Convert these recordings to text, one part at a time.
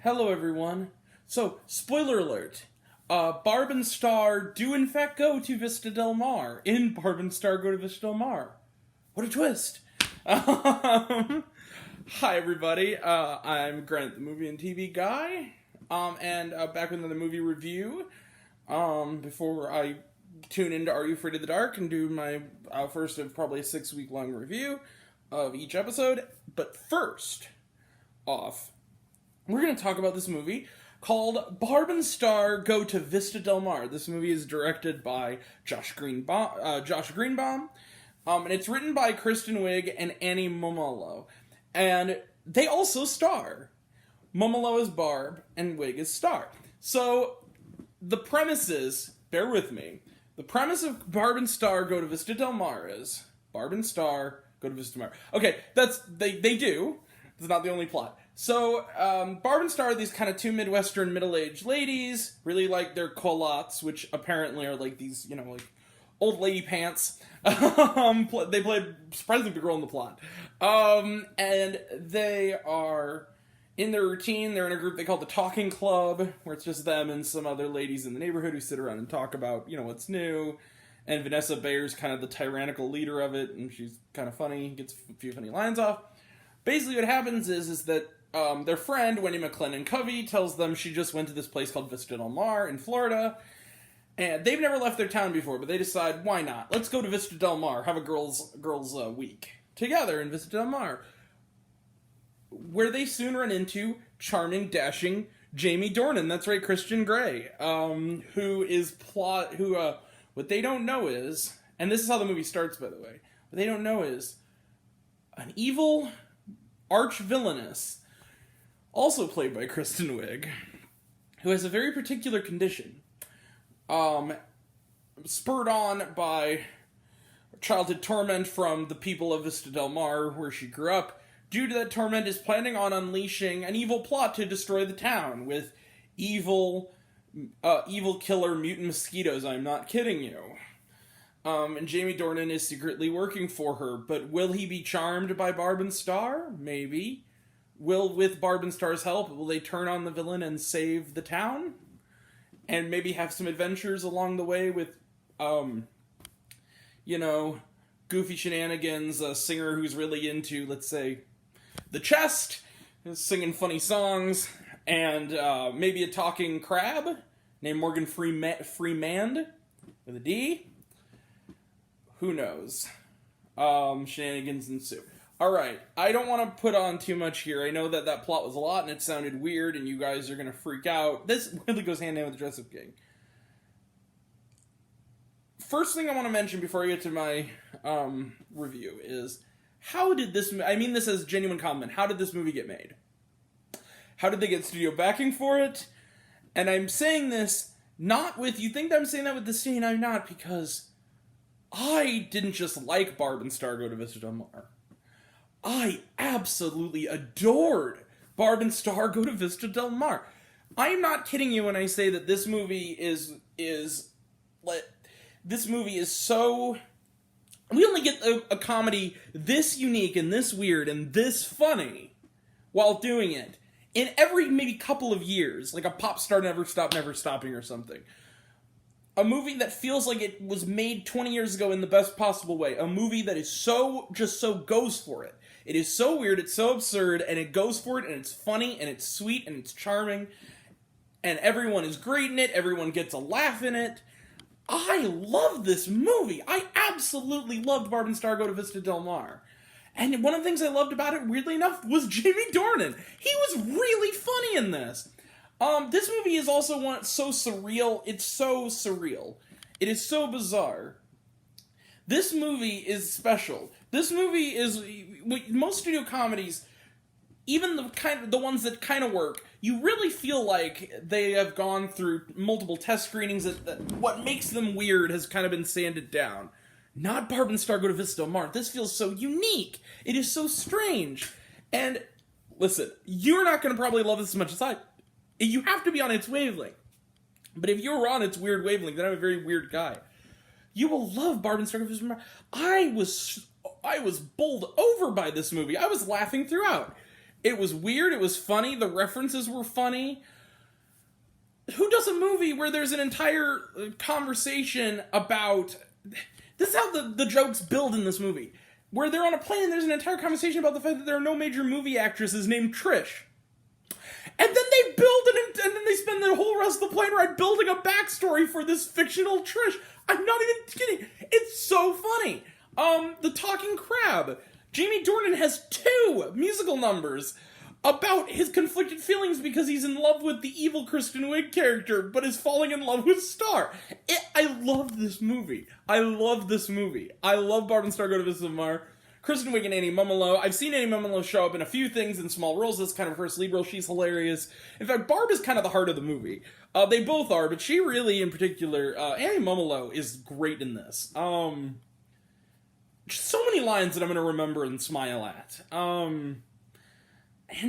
Hello, everyone. So, spoiler alert. Barb and Star do in fact go to Vista Del Mar. In Barb and Star go to Vista Del Mar. What a twist. Hi, everybody. I'm Grant, the movie and TV guy. And back with another movie review. Before I tune into Are You Afraid of the Dark and do my first of probably a 6-week long review of each episode. But first off, we're going to talk about this movie called Barb and Star Go to Vista Del Mar. This movie is directed by Josh Greenbaum, and it's written by Kristen Wiig and Annie Momolo. And they also star. Momolo is Barb, and Wiig is Star. So, the premise is, bear with me, the premise of Barb and Star Go to Vista Del Mar is, Barb and Star go to Vista Del Mar. Okay, they do. It's not the only plot. So, Barb and Star are these kind of two Midwestern middle-aged ladies, really like their culottes, which apparently are like these, like, old lady pants. They play a surprisingly big role in the plot. And they are in their routine. They're in a group they call the Talking Club, where it's just them and some other ladies in the neighborhood who sit around and talk about, what's new. And Vanessa Bayer's kind of the tyrannical leader of it, and she's kind of funny, gets a few funny lines off. Basically what happens is that their friend, Wendy McLennan Covey, tells them she just went to this place called Vista Del Mar in Florida, and they've never left their town before, but they decide, why not? Let's go to Vista Del Mar, have a girls' week together in Vista Del Mar, where they soon run into charming, dashing Jamie Dornan. That's right, Christian Grey, what they don't know is, and this is how the movie starts, by the way, what they don't know is an evil arch-villainess, also played by Kristen Wiig, who has a very particular condition, spurred on by childhood torment from the people of Vista Del Mar, where she grew up. Due to that torment, is planning on unleashing an evil plot to destroy the town with evil killer mutant mosquitoes. I'm not kidding you. And Jamie Dornan is secretly working for her, but will he be charmed by Barb and Star? Maybe. With Barb and Star's help, will they turn on the villain and save the town? And maybe have some adventures along the way with, goofy shenanigans, a singer who's really into, let's say, the chest, singing funny songs, and maybe a talking crab named Morgan Freeman with a D. Who knows? Shenanigans ensue. Alright, I don't want to put on too much here. I know that plot was a lot and it sounded weird and you guys are going to freak out. This really goes hand in hand with the Dress-Up King. First thing I want to mention before I get to my review is, how did this... I mean this as a genuine comment. How did this movie get made? How did they get studio backing for it? And I'm saying this not with... You think I'm saying that with disdain? I'm not, because I didn't just like Barb and Star Go to Vista Del Mar. I absolutely adored Barb and Star Go to Vista Del Mar. I'm not kidding you when I say that this movie is so... We only get a comedy this unique and this weird and this funny while doing it in every maybe couple of years, like a Pop Star Never Stop, Never Stopping or something. A movie that feels like it was made 20 years ago in the best possible way. A movie that is so goes for it. It is so weird, it's so absurd, and it goes for it, and it's funny, and it's sweet, and it's charming, and everyone is great in it, everyone gets a laugh in it. I love this movie. I absolutely loved Barb and Star Go to Vista Del Mar. And one of the things I loved about it, weirdly enough, was Jamie Dornan. He was really funny in this. This movie is also so surreal. It's so surreal. It is so bizarre. This movie is special. This movie is... Most studio comedies, even the ones that kind of work, you really feel like they have gone through multiple test screenings. That what makes them weird has kind of been sanded down. Not Barb and Star Go to Vista Del Mar. This feels so unique. It is so strange. And, listen, you're not going to probably love this as much as I... You have to be on its wavelength. But if you're on its weird wavelength, then I'm a very weird guy. You will love Barb and Star Go to Vista Del Mar. I was bowled over by this movie. I was laughing throughout. It was weird, it was funny, the references were funny. Who does a movie where there's an entire conversation about... This is how the jokes build in this movie. Where they're on a plane and there's an entire conversation about the fact that there are no major movie actresses named Trish. And then they build and then they spend the whole rest of the plane ride building a backstory for this fictional Trish. I'm not even kidding. It's so funny. The Talking Crab. Jamie Dornan has 2 musical numbers about his conflicted feelings because he's in love with the evil Kristen Wiig character, but is falling in love with Star. I love this movie. I love this movie. I love Barb and Star Go to Vista Del Mar. Kristen Wiig and Annie Mumolo. I've seen Annie Mumolo show up in a few things in small roles. This is kind of her first lead role. She's hilarious. In fact, Barb is kind of the heart of the movie. They both are, but she really, in particular, Annie Mumolo is great in this. Just so many lines that I'm going to remember and smile at. And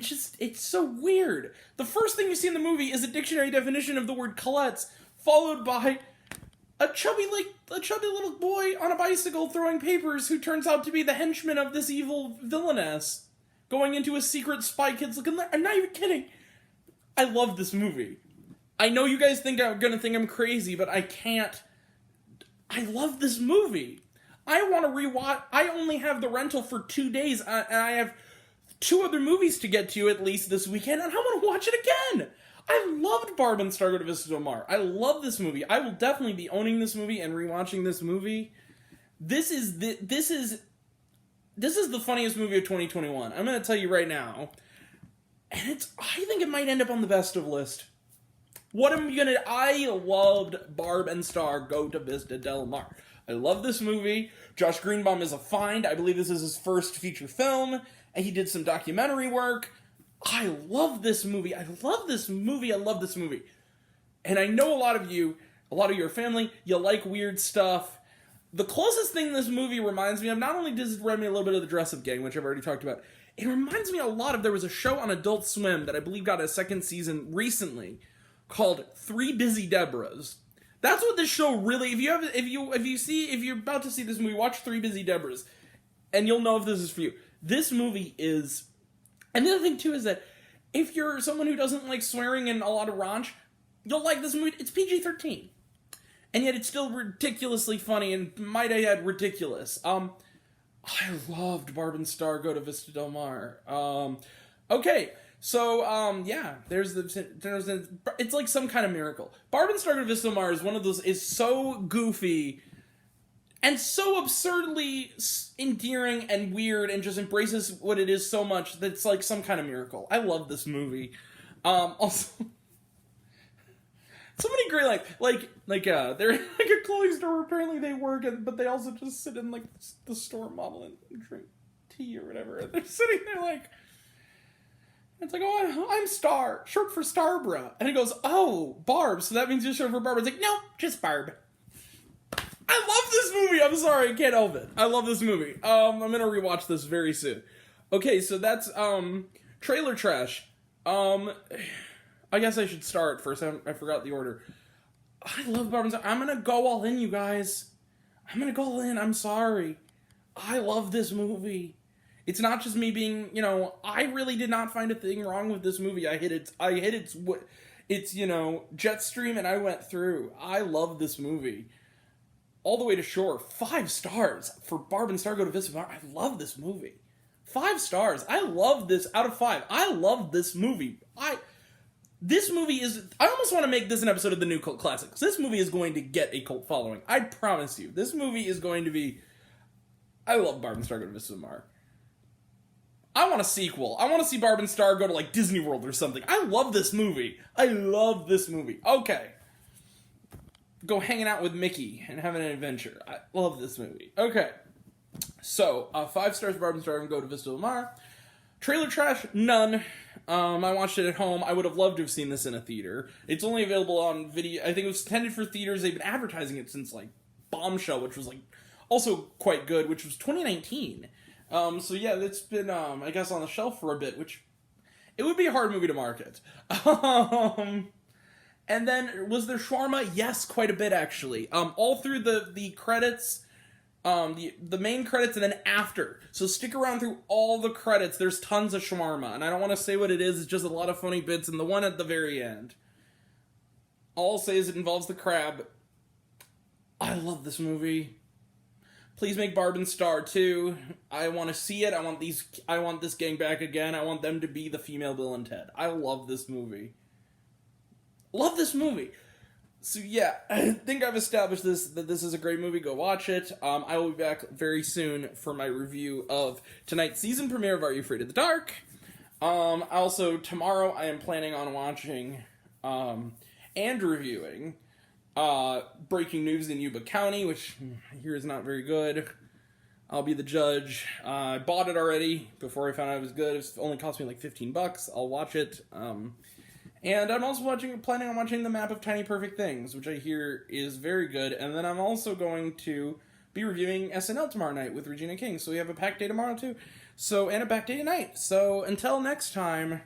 just, it's so weird. The first thing you see in the movie is a dictionary definition of the word Colette's, followed by a chubby little boy on a bicycle throwing papers who turns out to be the henchman of this evil villainess going into a secret spy kids looking there. I'm not even kidding. I love this movie. I know you guys think I'm gonna think I'm crazy, but I can't. I love this movie. I want to rewatch. I only have the rental for 2 days, and I have 2 other movies to get to at least this weekend, and I want to watch it again. I loved Barb and Star Go to Vista Del Mar. I love this movie. I will definitely be owning this movie and rewatching this movie. This is the funniest movie of 2021. I'm going to tell you right now. And I think it might end up on the best of list. I loved Barb and Star Go to Vista Del Mar. I love this movie. Josh Greenbaum is a find. I believe this is his first feature film. And he did some documentary work. I love this movie. I love this movie. I love this movie. And I know a lot of your family, you like weird stuff. The closest thing this movie reminds me of, not only does it remind me a little bit of the Dress Up Gang, which I've already talked about, it reminds me a lot of, there was a show on Adult Swim that I believe got a 2nd season recently called Three Busy Debras. That's what this show really, if you're about to see this movie, watch Three Busy Debras, and you'll know if this is for you. This movie is... And the other thing, too, is that if you're someone who doesn't like swearing and a lot of raunch, you'll like this movie. It's PG-13. And yet it's still ridiculously funny, and might I add, ridiculous. I loved Barb and Star Go to Vista Del Mar. Okay, so, yeah, it's like some kind of miracle. Barb and Star Go to Vista Del Mar is one of those, is so goofy and so absurdly endearing and weird and just embraces what it is so much that it's like some kind of miracle. I love this movie. Also, so many great, they're like a clothing store where apparently they work, but they also just sit in, like, the store model and drink tea or whatever. And they're sitting there like, it's like, oh, I'm Star, short for Starbra. And it goes, oh, Barb, so that means you're short for Barb. It's like, no, just Barb. I love this movie. I'm sorry, I can't help it. I love this movie. I'm gonna rewatch this very soon. Okay, so that's trailer trash. I guess I should start first. I forgot the order. I love Barb and Star. I'm gonna go all in, you guys. I'm gonna go all in. I'm sorry. I love this movie. It's not just me being, I really did not find a thing wrong with this movie. I hit its jet stream, and I went through. I love this movie. All the way to shore. 5 stars for Barb and Star Go to Vista. I love this movie. 5 stars. I love this out of 5. I love this movie. This movie is... I almost want to make this an episode of the new cult classics. This movie is going to get a cult following. I promise you. This movie is going to be... I love Barb and Star Go to Vista Del Mar. I want a sequel. I want to see Barb and Star go to, like, Disney World or something. I love this movie. I love this movie. Okay. Go hanging out with Mickey and having an adventure. I love this movie. Okay. So, 5 stars for Barb and Star Go to Vista Del Mar. Trailer trash? None. I watched it at home. I would have loved to have seen this in a theater. It's only available on video. I think it was intended for theaters. They've been advertising it since, like, Bombshell, which was, like, also quite good, which was 2019. So yeah, it's been, I guess, on the shelf for a bit, which, it would be a hard movie to market. And then, was there shawarma? Yes, quite a bit, actually. All through the credits, the main credits and then after. So stick around through all the credits. There's tons of shawarma, and I don't want to say what it is. It's just a lot of funny bits, and the one at the very end. All I'll say is it involves the crab. I love this movie. Please make Barb and Star too. I want to see it. I want this gang back again. I want them to be the female Bill and Ted. I love this movie. Love this movie. So yeah, I think I've established that this is a great movie. Go watch it. I will be back very soon for my review of tonight's season premiere of Are You Afraid of the Dark? Also, tomorrow I am planning on watching and reviewing Breaking News in Yuba County, which here is not very good. I'll be the judge. I bought it already before I found out it was good. It only cost me like $15. I'll watch it. And I'm also planning on watching The Map of Tiny Perfect Things, which I hear is very good. And then I'm also going to be reviewing SNL tomorrow night with Regina King. So we have a packed day tomorrow too. And a packed day tonight. So until next time,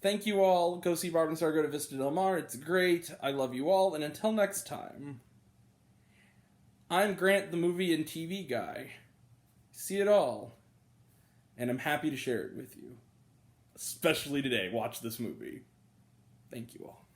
thank you all. Go see Barb and Star. Go to Vista Del Mar. It's great. I love you all. And until next time, I'm Grant, the movie and TV guy. See it all. And I'm happy to share it with you. Especially today. Watch this movie. Thank you all.